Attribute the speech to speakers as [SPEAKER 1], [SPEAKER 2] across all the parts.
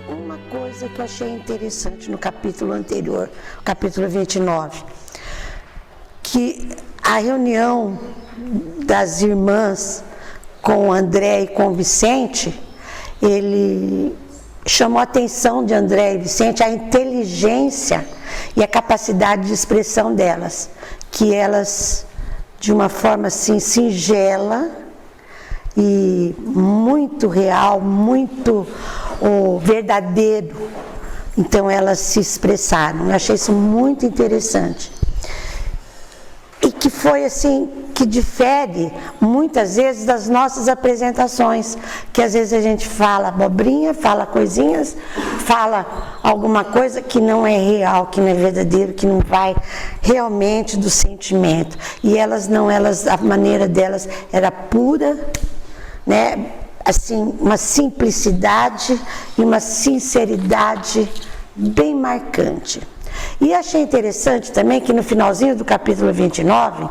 [SPEAKER 1] Uma coisa que eu achei interessante no capítulo anterior, capítulo 29, que a reunião das irmãs com o André e com o Vicente, ele chamou a atenção de André e Vicente a inteligência e a capacidade de expressão delas, que elas, de uma forma assim singela e muito real, muito verdadeiro, então elas se expressaram. Eu achei isso muito interessante. E que foi assim, que difere muitas vezes das nossas apresentações, que às vezes a gente fala abobrinha, fala coisinhas, fala alguma coisa que não é real, que não é verdadeiro, que não vai realmente do sentimento. E elas não, a maneira delas era pura, né? Assim, uma simplicidade e uma sinceridade bem marcante. E achei interessante também que no finalzinho do capítulo 29,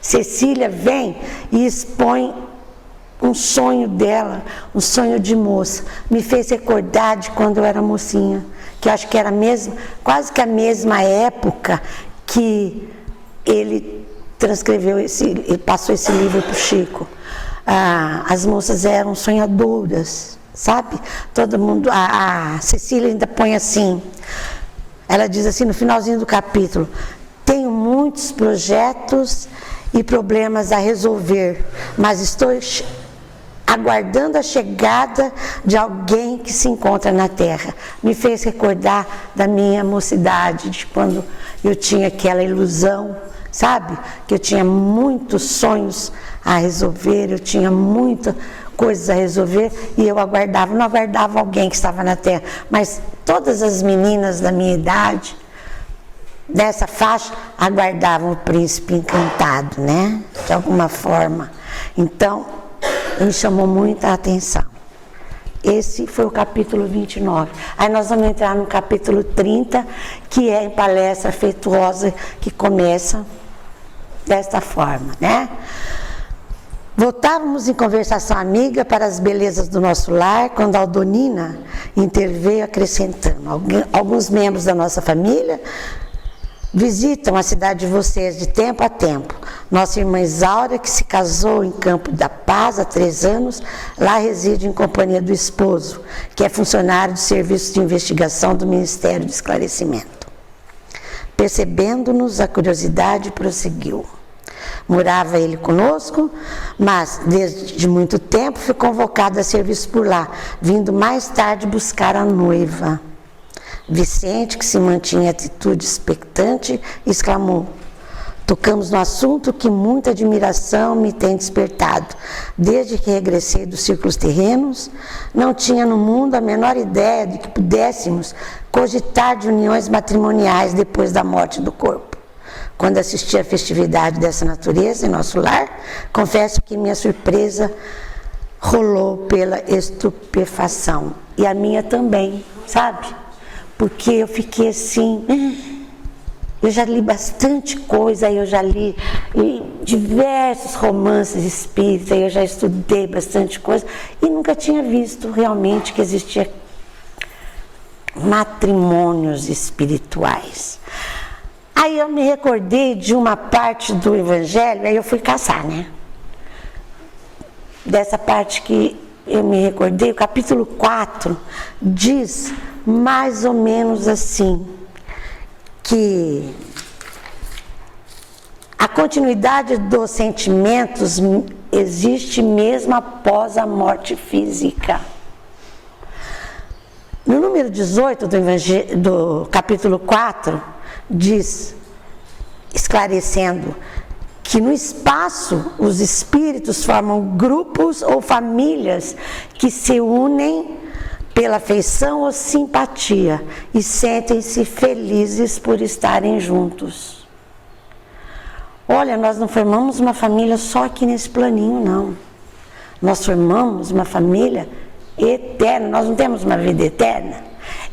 [SPEAKER 1] Cecília vem e expõe um sonho dela, um sonho de moça. Me fez recordar de quando eu era mocinha, que eu acho que era quase que a mesma época que ele transcreveu ele passou esse livro para o Chico. As moças eram sonhadoras, sabe? Todo mundo, a Cecília ainda põe assim, ela diz assim no finalzinho do capítulo: tenho muitos projetos e problemas a resolver, mas estou aguardando a chegada de alguém que se encontra na Terra. Me fez recordar da minha mocidade, de quando eu tinha aquela ilusão, sabe? Que eu tinha muitos sonhos a resolver, eu tinha muitas coisas a resolver e eu não aguardava alguém que estava na Terra, mas todas as meninas da minha idade, dessa faixa, aguardavam o príncipe encantado, né? De alguma forma. Então, me chamou muita atenção. Esse foi o capítulo 29. Aí nós vamos entrar no capítulo 30, que é em palestra afetuosa, que começa desta forma, né? Voltávamos em conversação amiga para as belezas do nosso lar, quando Aldonina interveio acrescentando: alguns membros da nossa família visitam a cidade de vocês de tempo a tempo. Nossa irmã Isaura, que se casou em Campo da Paz há 3 anos, lá reside em companhia do esposo, que é funcionário do Serviço de Investigação do Ministério do Esclarecimento. Percebendo-nos, a curiosidade prosseguiu. Morava ele conosco, mas desde muito tempo foi convocado a serviço por lá, vindo mais tarde buscar a noiva. Vicente, que se mantinha em atitude expectante, exclamou: tocamos no assunto que muita admiração me tem despertado. Desde que regressei dos círculos terrenos, não tinha no mundo a menor ideia de que pudéssemos cogitar de uniões matrimoniais depois da morte do corpo. Quando assisti à festividade dessa natureza em nosso lar, confesso que minha surpresa rolou pela estupefação. E a minha também, sabe? Porque eu fiquei assim, eu já li bastante coisa, eu já li diversos romances espíritas, eu já estudei bastante coisa e nunca tinha visto realmente que existia matrimônios espirituais. Aí eu me recordei de uma parte do Evangelho, aí eu fui caçar, né? Dessa parte que eu me recordei, o capítulo 4 diz mais ou menos assim, que a continuidade dos sentimentos existe mesmo após a morte física. No número 18 do capítulo 4, diz, esclarecendo, que no espaço os espíritos formam grupos ou famílias que se unem pela afeição ou simpatia e sentem-se felizes por estarem juntos. Olha, nós não formamos uma família só aqui nesse planinho, não. Nós formamos uma família eterna, nós não temos uma vida eterna.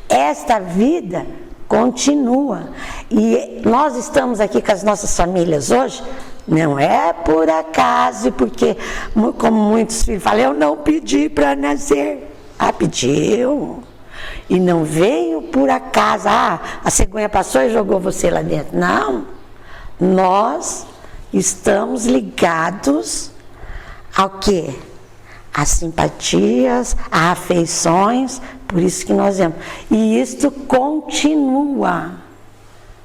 [SPEAKER 1] Esta vida continua. E nós estamos aqui com as nossas famílias hoje, Não é por acaso, porque, como muitos filhos falam, eu não pedi para nascer. Ah, pediu. E não veio por acaso. Ah, a cegonha passou e jogou você lá dentro. Não. Nós estamos ligados ao quê? Às simpatias, às afeições, por isso que nós vemos. E isto continua.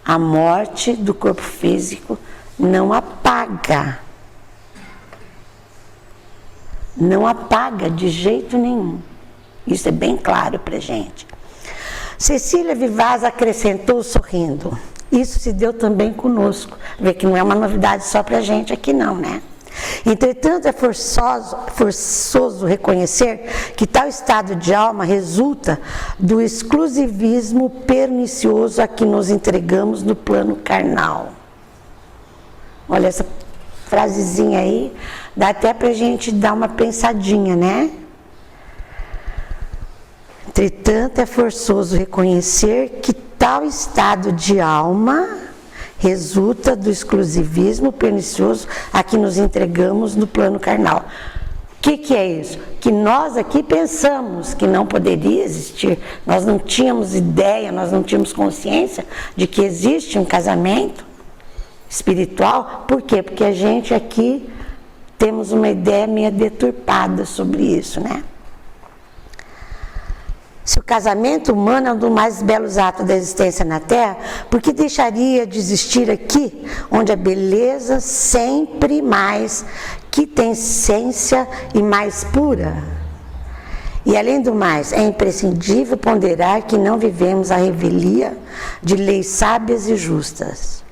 [SPEAKER 1] A morte do corpo físico não apaga. Não apaga de jeito nenhum. Isso é bem claro para a gente. Cecília Vivaz acrescentou sorrindo. Isso se deu também conosco. Vê que não é uma novidade só para a gente aqui não, né? Entretanto, é forçoso reconhecer que tal estado de alma resulta do exclusivismo pernicioso a que nos entregamos no plano carnal. Olha essa frasezinha aí, dá até para a gente dar uma pensadinha, né? Entretanto, é forçoso reconhecer que tal estado de alma resulta do exclusivismo pernicioso a que nos entregamos no plano carnal. O que é isso? Que nós aqui pensamos que não poderia existir, nós não tínhamos ideia, nós não tínhamos consciência de que existe um casamento espiritual. Por quê? Porque a gente aqui temos uma ideia meio deturpada sobre isso, né? Se o casamento humano é um dos mais belos atos da existência na Terra, por que deixaria de existir aqui, onde a beleza sempre mais que tem essência e mais pura? E além do mais, é imprescindível ponderar que não vivemos a revelia de leis sábias e justas.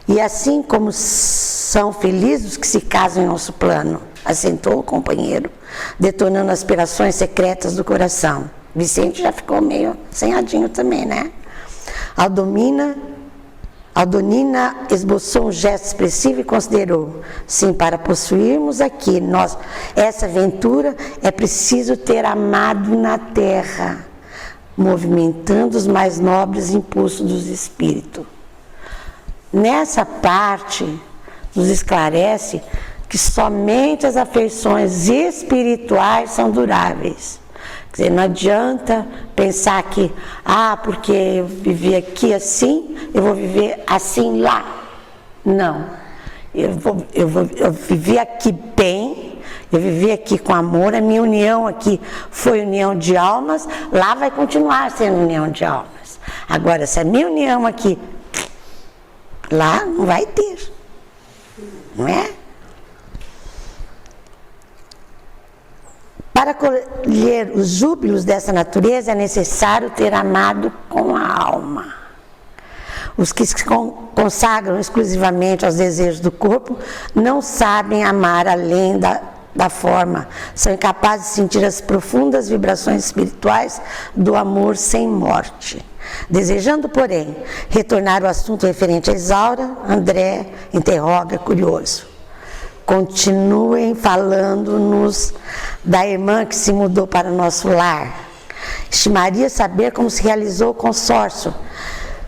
[SPEAKER 1] E assim como são felizes os que se casam em nosso plano, assentou o companheiro, detonando aspirações secretas do coração. Vicente já ficou meio senhadinho também, né? Aldonina esboçou um gesto expressivo e considerou: sim, para possuirmos aqui essa aventura, é preciso ter amado na terra, movimentando os mais nobres impulsos dos espíritos. Nessa parte, nos esclarece que somente as afeições espirituais são duráveis. Quer dizer, não adianta pensar que, porque eu vivi aqui assim, eu vou viver assim lá. Não. Eu vivi aqui bem, eu vivi aqui com amor, a minha união aqui foi união de almas, lá vai continuar sendo união de almas. Agora, se a minha união aqui, lá não vai ter. Não é? Para colher os júbilos dessa natureza é necessário ter amado com a alma. Os que se consagram exclusivamente aos desejos do corpo não sabem amar além da forma, são incapazes de sentir as profundas vibrações espirituais do amor sem morte. Desejando, porém, retornar ao assunto referente a Isaura, André interroga curioso. Continuem falando-nos da irmã que se mudou para o nosso lar. Estimaria saber como se realizou o consórcio.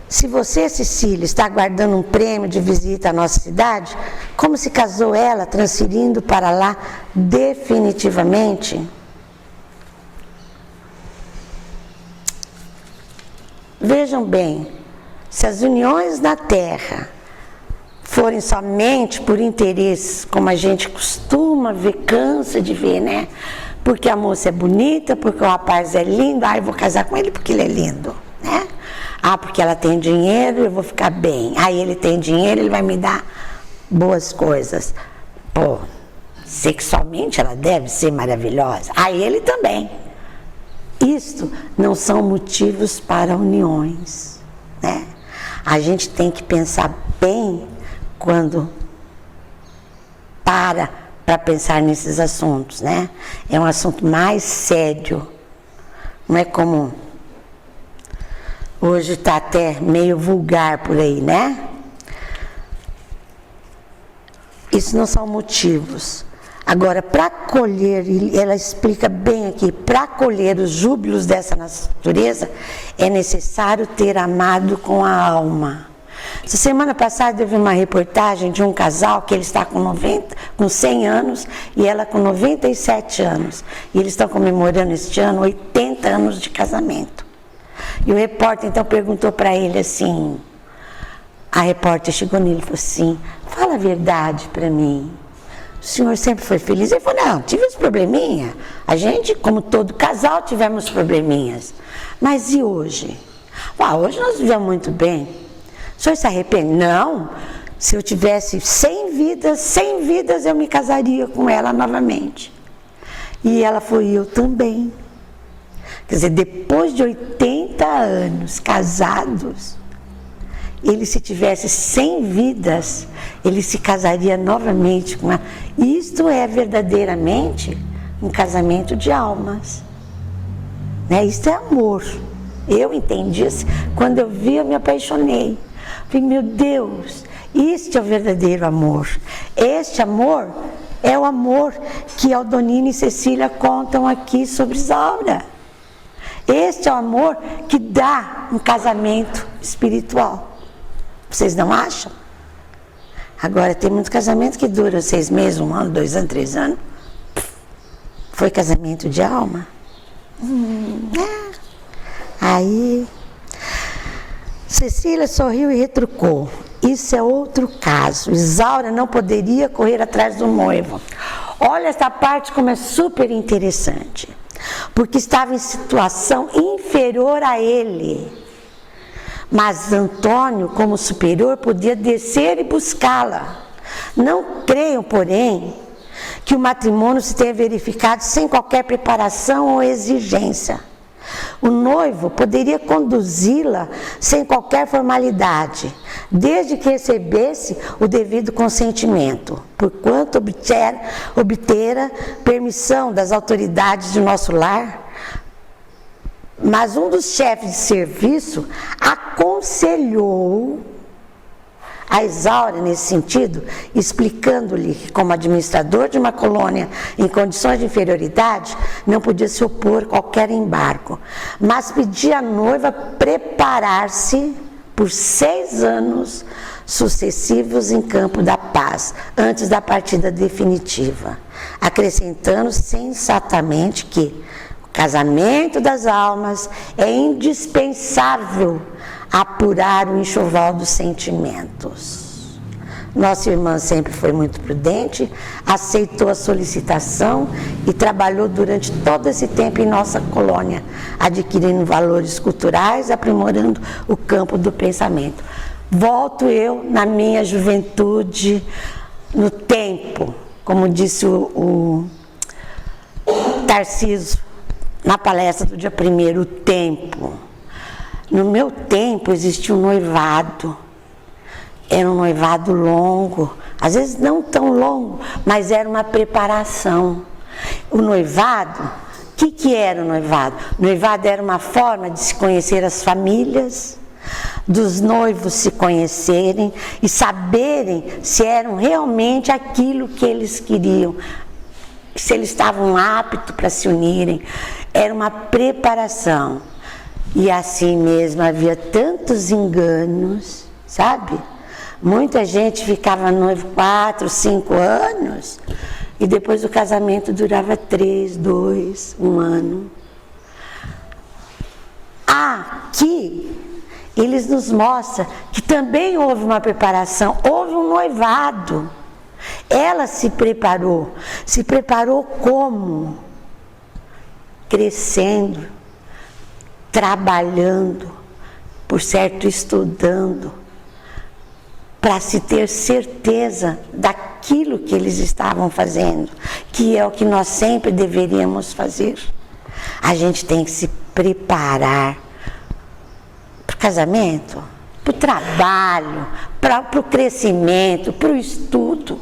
[SPEAKER 1] Se você, Cecília, está aguardando um prêmio de visita à nossa cidade, como se casou ela, transferindo para lá definitivamente? Vejam bem, se as uniões na Terra forem somente por interesses, como a gente costuma ver, cansa de ver, né? Porque a moça é bonita, porque o rapaz é lindo, eu vou casar com ele porque ele é lindo, né? Porque ela tem dinheiro, eu vou ficar bem. Ele tem dinheiro, ele vai me dar boas coisas. Sexualmente ela deve ser maravilhosa. Ele também. Isto não são motivos para uniões, né? A gente tem que pensar bem quando para pensar nesses assuntos, né? É um assunto mais sério. Não é comum. Hoje está até meio vulgar por aí, né? Isso não são motivos. Agora, para colher, ela explica bem aqui, para colher os júbilos dessa natureza, é necessário ter amado com a alma. Essa semana passada eu vi uma reportagem de um casal que ele está com 100 anos e ela com 97 anos. E eles estão comemorando este ano 80 anos de casamento. E o repórter então perguntou para ele assim, a repórter chegou nele e falou assim, fala a verdade para mim. O senhor sempre foi feliz? Ele falou, não, tive uns probleminha. A gente, como todo casal, tivemos probleminhas. Mas e hoje? Hoje nós vivemos muito bem. O senhor se arrepende? Não. Se eu tivesse 100 vidas eu me casaria com ela novamente. E ela foi, eu também. Quer dizer, depois de 80 anos casados, ele, se tivesse 100 vidas, ele se casaria novamente com ela. Isto é verdadeiramente um casamento de almas. Né? Isto é amor. Eu entendi isso. Quando eu vi, eu me apaixonei. Falei, meu Deus, este é o verdadeiro amor. Este amor é o amor que Aldonina e Cecília contam aqui sobre Isaura. Este é o amor que dá um casamento espiritual. Vocês não acham? Agora, tem muitos casamentos que duram 6 meses, 1 ano, 2 anos, 3 anos. Foi casamento de alma? Aí, Cecília sorriu e retrucou. Isso é outro caso. Isaura não poderia correr atrás do noivo. Olha essa parte como é super interessante. Porque estava em situação inferior a ele. Mas Antônio, como superior, podia descer e buscá-la. Não creiam, porém, que o matrimônio se tenha verificado sem qualquer preparação ou exigência. O noivo poderia conduzi-la sem qualquer formalidade, desde que recebesse o devido consentimento, porquanto obtera permissão das autoridades de nosso lar. Mas um dos chefes de serviço aconselhou a Isaura nesse sentido, explicando-lhe que, como administrador de uma colônia em condições de inferioridade, não podia se opor a qualquer embargo, mas pedia à noiva preparar-se por 6 anos sucessivos em campo da paz, antes da partida definitiva, acrescentando sensatamente que o casamento das almas é indispensável apurar o enxoval dos sentimentos. Nossa irmã sempre foi muito prudente, aceitou a solicitação e trabalhou durante todo esse tempo em nossa colônia, adquirindo valores culturais, aprimorando o campo do pensamento. Volto eu na minha juventude, no tempo, como disse o Tarcísio na palestra do dia 1º, o tempo. No meu tempo existia um noivado, era um noivado longo, às vezes não tão longo, mas era uma preparação. O noivado, o que era o noivado? O noivado era uma forma de se conhecer as famílias, dos noivos se conhecerem e saberem se eram realmente aquilo que eles queriam, se eles estavam aptos para se unirem. Era uma preparação. E assim mesmo havia tantos enganos, sabe? Muita gente ficava noivo 4, 5 anos e depois o casamento durava 3, 2, 1 ano. Aqui eles nos mostram que também houve uma preparação, houve um noivado. Ela se preparou como? Crescendo, trabalhando, por certo estudando, para se ter certeza daquilo que eles estavam fazendo, que é o que nós sempre deveríamos fazer. A gente tem que se preparar para o casamento, para o trabalho, para o crescimento, para o estudo.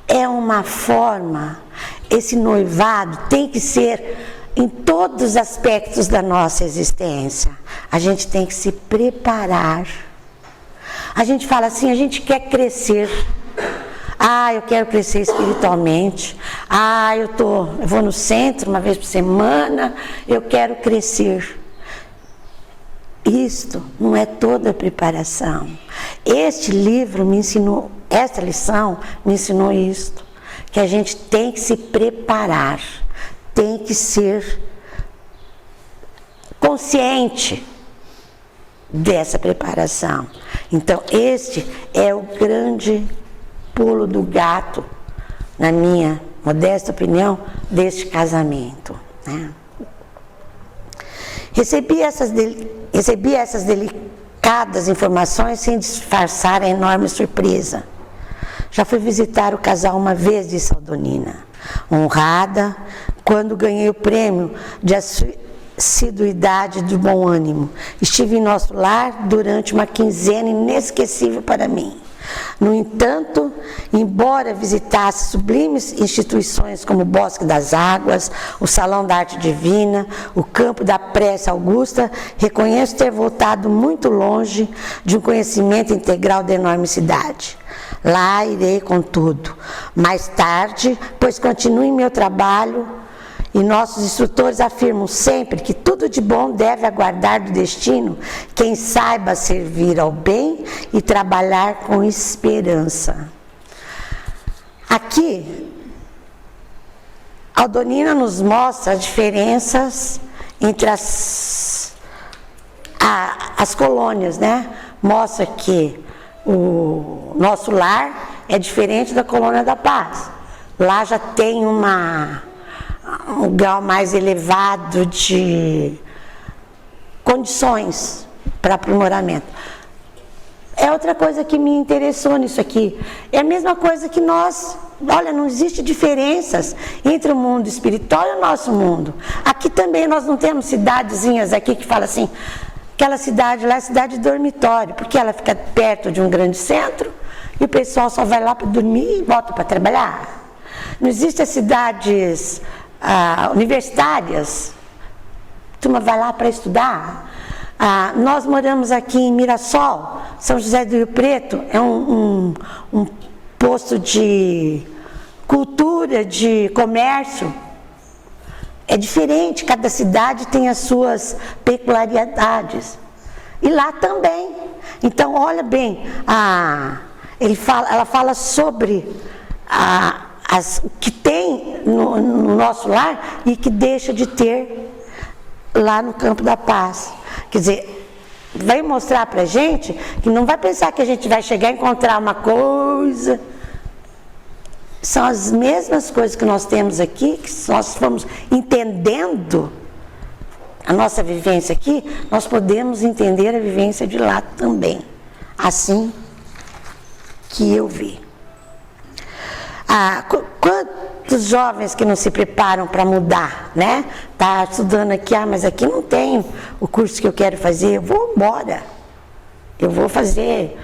[SPEAKER 1] É uma forma, esse noivado tem que ser em todos os aspectos da nossa existência. A gente tem que se preparar. A gente fala assim, a gente quer crescer. Eu quero crescer espiritualmente. Eu vou no centro uma vez por semana, eu quero crescer. isto não é toda a preparação. Este livro me ensinou, esta lição me ensinou isto, que a gente tem que se preparar, tem que ser consciente dessa preparação. Então, este é o grande pulo do gato, na minha modesta opinião, deste casamento, né? Recebi essas delicadas informações sem disfarçar a enorme surpresa. Já fui visitar o casal uma vez, disse Aldonina, honrada quando ganhei o prêmio de assiduidade do bom ânimo. Estive em nosso lar durante uma quinzena inesquecível para mim. No entanto, embora visitasse sublimes instituições como o Bosque das Águas, o Salão da Arte Divina, o Campo da Prece Augusta, reconheço ter voltado muito longe de um conhecimento integral da enorme cidade. Lá irei, contudo, mais tarde, pois continuo em meu trabalho e nossos instrutores afirmam sempre que tudo de bom deve aguardar do destino quem saiba servir ao bem e trabalhar com esperança. Aqui, Aldonina nos mostra as diferenças entre as colônias, né? Mostra que o nosso lar é diferente da Colônia da Paz. Lá já tem um grau mais elevado de condições para aprimoramento. É outra coisa que me interessou nisso aqui. É a mesma coisa que nós, olha, não existe diferenças entre o mundo espiritual e o nosso mundo. Aqui também nós não temos cidadezinhas aqui que fala assim, aquela cidade lá é cidade de dormitório, porque ela fica perto de um grande centro e o pessoal só vai lá para dormir e volta para trabalhar. Não existem as cidades universitárias, a turma vai lá para estudar. Nós moramos aqui em Mirassol, São José do Rio Preto, é um posto de cultura, de comércio. É diferente, cada cidade tem as suas peculiaridades. E lá também. Então, olha bem, ela fala sobre o que tem no nosso lar e que deixa de ter lá no Campo da Paz. Quer dizer, vai mostrar pra gente que não vai pensar que a gente vai chegar a encontrar uma coisa. São as mesmas coisas que nós temos aqui, que se nós formos entendendo a nossa vivência aqui, nós podemos entender a vivência de lá também. Assim que eu vi. Quantos jovens que não se preparam para mudar, né? Tá estudando aqui, mas aqui não tem o curso que eu quero fazer, eu vou embora. Eu vou fazer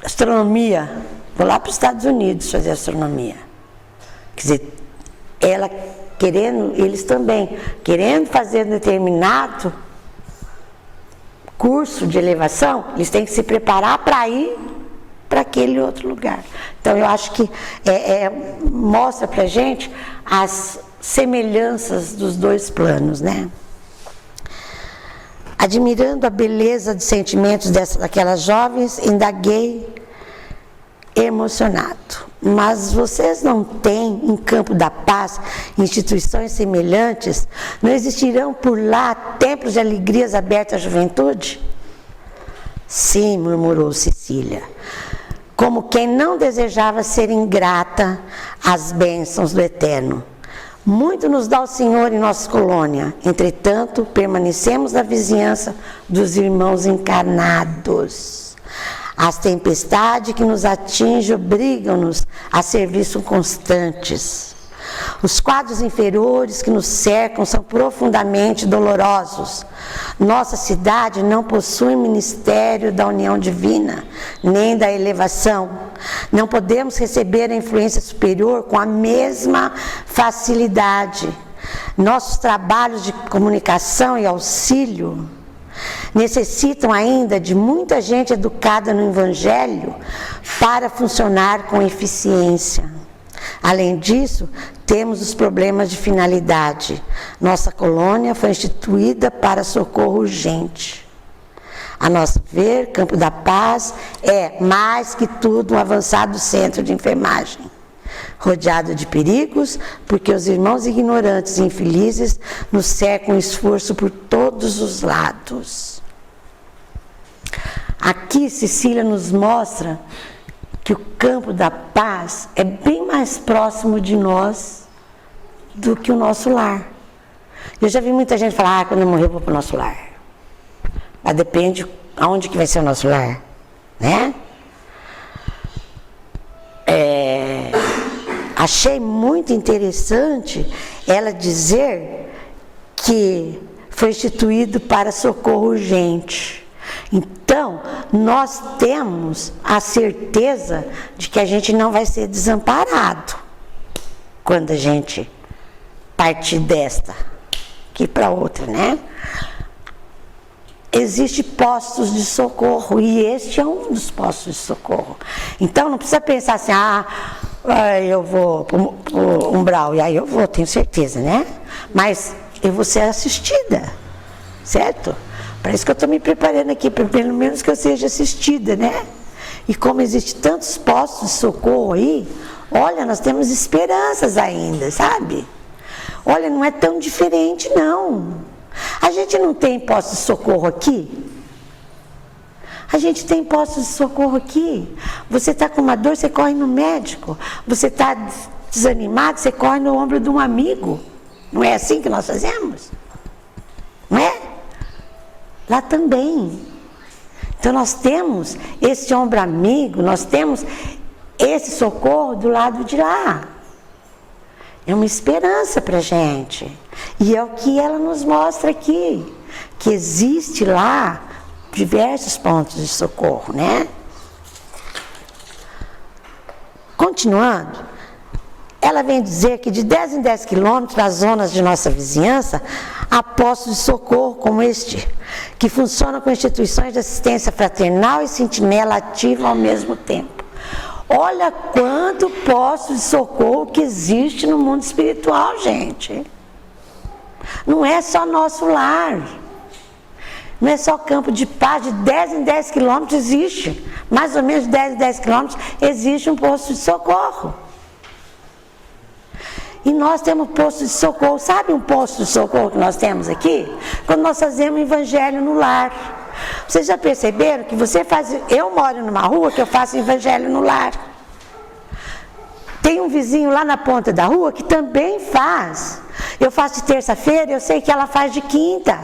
[SPEAKER 1] astronomia, vou lá para os Estados Unidos fazer astronomia. Quer dizer, ela querendo, eles também, querendo fazer um determinado curso de elevação, eles têm que se preparar para ir para aquele outro lugar. Então, eu acho que mostra para a gente as semelhanças dos dois planos, né? Admirando a beleza dos sentimentos daquelas jovens, indaguei emocionado. Mas vocês não têm em Campo da Paz instituições semelhantes? Não existirão por lá templos de alegrias abertos à juventude? Sim, murmurou Cecília, como quem não desejava ser ingrata às bênçãos do Eterno. Muito nos dá o Senhor em nossa colônia, entretanto, permanecemos na vizinhança dos irmãos encarnados. As tempestades que nos atingem obrigam-nos a serviço constantes. Os quadros inferiores que nos cercam são profundamente dolorosos. Nossa cidade não possui ministério da união divina, nem da elevação. Não podemos receber a influência superior com a mesma facilidade. Nossos trabalhos de comunicação e auxílio necessitam ainda de muita gente educada no Evangelho para funcionar com eficiência. Além disso, temos os problemas de finalidade. Nossa colônia foi instituída para socorro urgente. A nosso ver, Campo da Paz é, mais que tudo, um avançado centro de enfermagem, rodeado de perigos, porque os irmãos ignorantes e infelizes nos cercam esforço por todos os lados. Aqui, Cecília nos mostra que o Campo da Paz é bem mais próximo de nós do que o nosso lar. Eu já vi muita gente falar, quando eu morrer eu vou para o nosso lar. Mas depende aonde que vai ser o nosso lar, né? Achei muito interessante ela dizer que foi instituído para socorro urgente. Então, nós temos a certeza de que a gente não vai ser desamparado quando a gente partir desta aqui para outra, né? Existem postos de socorro e este é um dos postos de socorro. Então, não precisa pensar assim, eu vou para o umbral, e aí eu vou, tenho certeza, né? Mas eu vou ser assistida, certo? Para isso que eu estou me preparando aqui, para pelo menos que eu seja assistida, né? E como existem tantos postos de socorro aí, olha, nós temos esperanças ainda, sabe? Olha, não é tão diferente, não. A gente não tem postos de socorro aqui? A gente tem postos de socorro aqui. Você está com uma dor, você corre no médico. Você está desanimado, você corre no ombro de um amigo. Não é assim que nós fazemos? Não é? Lá também. Então nós temos esse ombro amigo, nós temos esse socorro do lado de lá. É uma esperança para a gente. E é o que ela nos mostra aqui, que existe lá diversos pontos de socorro, né? Continuando, ela vem dizer que de 10 em 10 quilômetros, nas zonas de nossa vizinhança, há postos de socorro como este, que funcionam com instituições de assistência fraternal e sentinela ativa ao mesmo tempo. Olha quanto posto de socorro que existe no mundo espiritual, gente. Não é só nosso lar. Não é só Campo de Paz, de 10 em 10 quilômetros existe. Mais ou menos de 10 em 10 quilômetros existe um posto de socorro. E nós temos posto de socorro. Sabe um posto de socorro que nós temos aqui? Quando nós fazemos o evangelho no lar. Vocês já perceberam que você faz... Eu moro numa rua que eu faço evangelho no lar. Tem um vizinho lá na ponta da rua que também faz. Eu faço de terça-feira, eu sei que ela faz de quinta.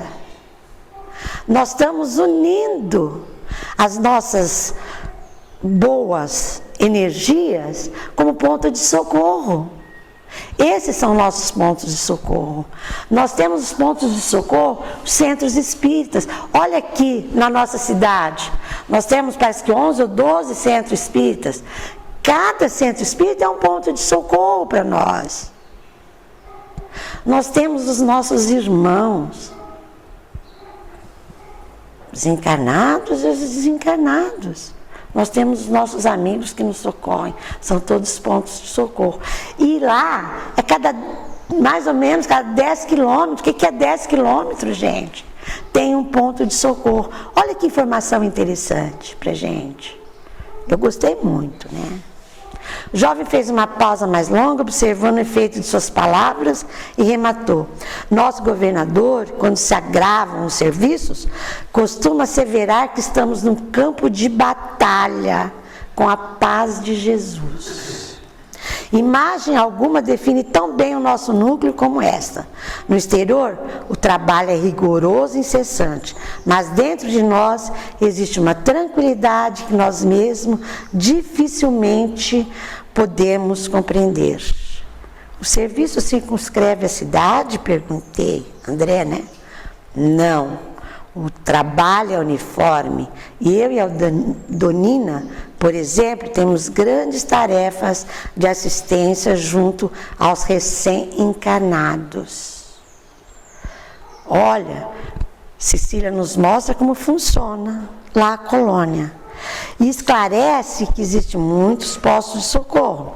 [SPEAKER 1] Nós estamos unindo as nossas boas energias como ponto de socorro. Esses são nossos pontos de socorro. Nós temos os pontos de socorro, os centros espíritas. Olha aqui na nossa cidade, nós temos parece que 11 ou 12 centros espíritas. Cada centro espírita é um ponto de socorro para nós. Nós temos os nossos irmãos, os encarnados e os desencarnados. Nós temos os nossos amigos que nos socorrem, são todos pontos de socorro. E lá, mais ou menos cada 10 quilômetros, o que é 10 quilômetros, gente? Tem um ponto de socorro. Olha que informação interessante pra gente. Eu gostei muito, né? O jovem fez uma pausa mais longa, observando o efeito de suas palavras e rematou. Nosso governador, quando se agravam os serviços, costuma asseverar que estamos num campo de batalha com a paz de Jesus. Imagem alguma define tão bem o nosso núcleo como esta. No exterior, o trabalho é rigoroso e incessante, mas dentro de nós existe uma tranquilidade que nós mesmos dificilmente podemos compreender. O serviço circunscreve a cidade? Perguntei. André, né? Não. O trabalho é uniforme. E eu e a Donina, por exemplo, temos grandes tarefas de assistência junto aos recém-encarnados. Olha, Cecília nos mostra como funciona lá a colônia. E esclarece que existem muitos postos de socorro.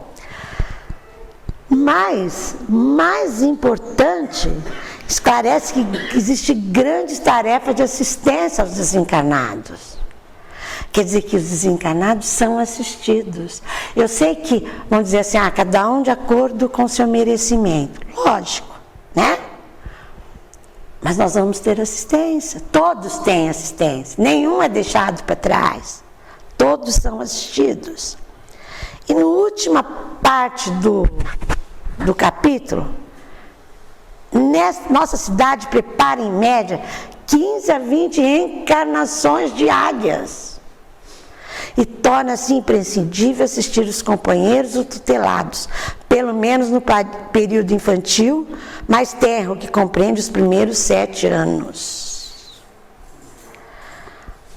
[SPEAKER 1] Mas, mais importante, esclarece que existe grandes tarefas de assistência aos desencarnados. Quer dizer que os desencarnados são assistidos. Eu sei que, vamos dizer assim, cada um de acordo com o seu merecimento. Lógico, né? Mas nós vamos ter assistência. Todos têm assistência. Nenhum é deixado para trás. Todos são assistidos. E na última parte do capítulo, nossa cidade prepara em média 15 a 20 encarnações diárias. E torna-se imprescindível assistir os companheiros ou tutelados, pelo menos no período infantil, mais tenro, que compreende os primeiros 7 anos.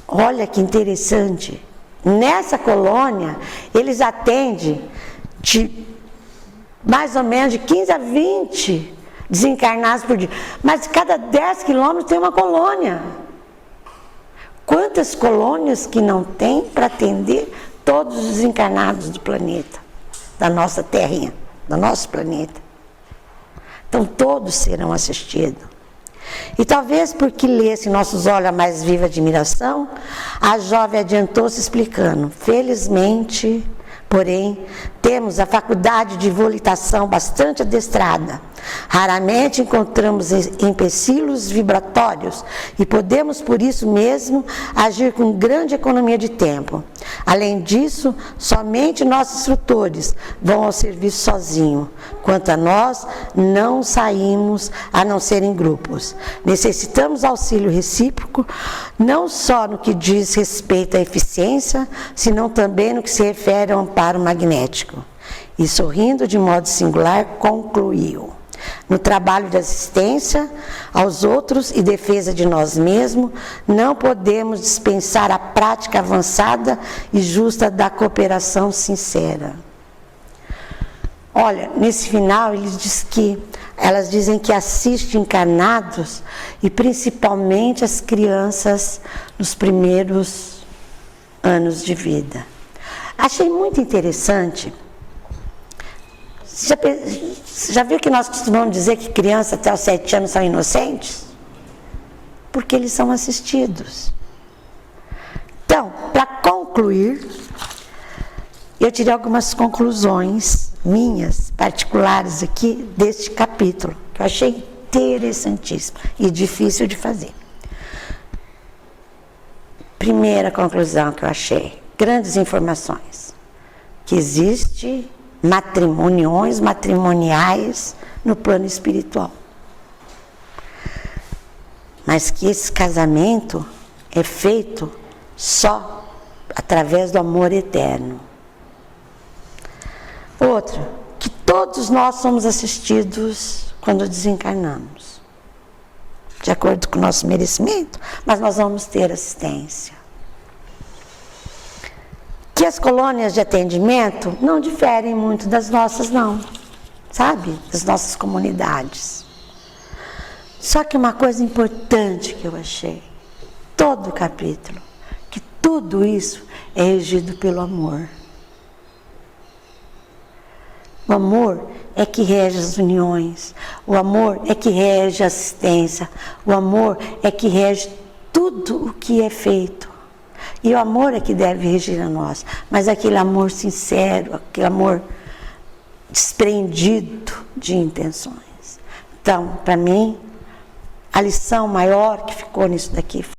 [SPEAKER 1] Olha que interessante. Nessa colônia, eles atendem de mais ou menos de 15 a 20 desencarnados por dia. Mas cada 10 quilômetros tem uma colônia. Quantas colônias que não tem para atender todos os desencarnados do planeta, da nossa terrinha, do nosso planeta? Então todos serão assistidos. E talvez porque lesse em nossos olhos a mais viva admiração, a jovem adiantou-se explicando: felizmente, porém, temos a faculdade de volitação bastante adestrada. Raramente encontramos empecilhos vibratórios e podemos, por isso mesmo, agir com grande economia de tempo. Além disso, somente nossos instrutores vão ao serviço sozinhos. Quanto a nós, não saímos a não ser em grupos. Necessitamos auxílio recíproco, não só no que diz respeito à eficiência, senão também no que se refere ao amparo magnético. E sorrindo de modo singular, concluiu: no trabalho de assistência aos outros e defesa de nós mesmos, não podemos dispensar a prática avançada e justa da cooperação sincera. Olha, nesse final elas dizem que assistem encarnados e principalmente as crianças nos primeiros anos de vida. Achei muito interessante. Já viu que nós costumamos dizer que crianças até os 7 anos são inocentes? Porque eles são assistidos. Então, para concluir, eu tirei algumas conclusões minhas, particulares aqui, deste capítulo, que eu achei interessantíssimo e difícil de fazer. Primeira conclusão que eu achei: grandes informações. Que existe uniões matrimoniais no plano espiritual. Mas que esse casamento é feito só através do amor eterno. Outro, que todos nós somos assistidos quando desencarnamos, de acordo com o nosso merecimento, mas nós vamos ter assistência. Que as colônias de atendimento não diferem muito das nossas, não, sabe? Das nossas comunidades. Só que uma coisa importante que eu achei, todo o capítulo, que tudo isso é regido pelo amor. O amor é que rege as uniões, o amor é que rege a assistência, o amor é que rege tudo o que é feito. E o amor é que deve regir a nós, mas aquele amor sincero, aquele amor desprendido de intenções. Então, para mim, a lição maior que ficou nisso daqui